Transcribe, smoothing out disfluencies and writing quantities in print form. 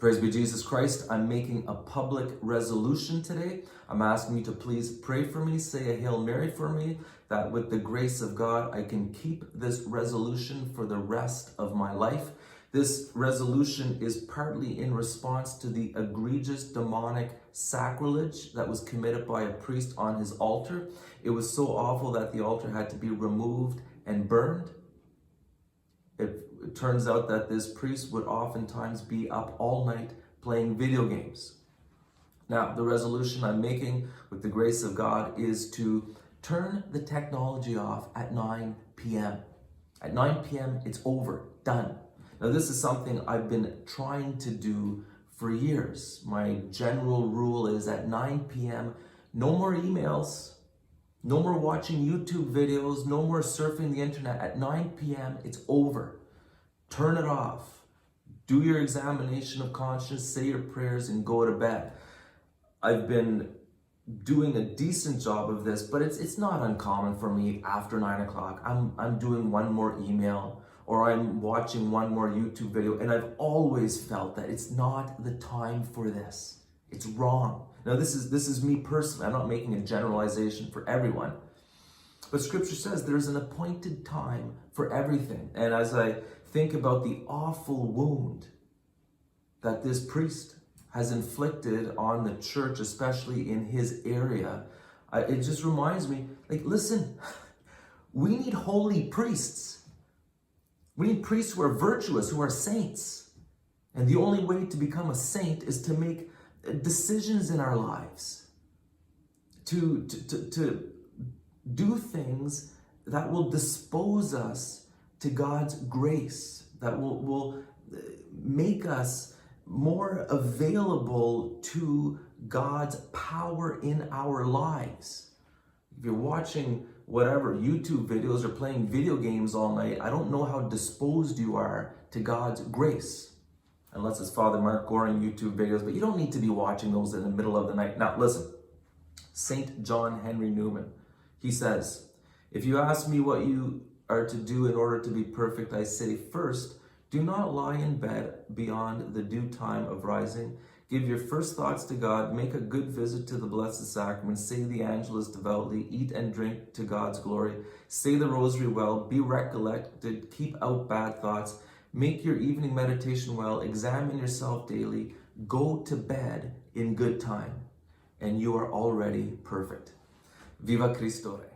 Praise be Jesus Christ. I'm making a public resolution today. I'm asking you to please pray for me, say a Hail Mary for me, that with the grace of God, I can keep this resolution for the rest of my life. This resolution is partly in response to the egregious demonic sacrilege that was committed by a priest on his altar. It was so awful that the altar had to be removed and burned. It turns out that this priest would oftentimes be up all night playing video games. Now, the resolution I'm making with the grace of God is to turn the technology off at 9 p.m. At 9 p.m., it's over, done. Now, this is something I've been trying to do for years. My general rule is at 9 p.m., no more emails, no more watching YouTube videos, no more surfing the internet. At 9 p.m., it's over. Turn it off. Do your examination of conscience, say your prayers, and go to bed. I've been doing a decent job of this, but it's not uncommon for me after 9 o'clock. I'm doing one more email or I'm watching one more YouTube video, and I've always felt that it's not the time for this. It's wrong. Now this is me personally. I'm not making a generalization for everyone. But Scripture says there's an appointed time for everything. And as I think about the awful wound that this priest has inflicted on the church, especially in his area, it just reminds me, listen, we need holy priests. We need priests who are virtuous, who are saints. And the only way to become a saint is to make decisions in our lives, to do things that will dispose us to God's grace, that will make us more available to God's power in our lives. If you're watching whatever YouTube videos or playing video games all night, I don't know how disposed you are to God's grace. Unless it's Father Mark Goring YouTube videos, but you don't need to be watching those in the middle of the night. Now listen, St. John Henry Newman, he says, if you ask me what you are to do in order to be perfect, I say, first, do not lie in bed beyond the due time of rising. Give your first thoughts to God, make a good visit to the Blessed Sacrament, say the Angelus devoutly, eat and drink to God's glory, say the Rosary well, be recollected, keep out bad thoughts, make your evening meditation well, examine yourself daily, go to bed in good time, and you are already perfect. Viva Cristo Rey.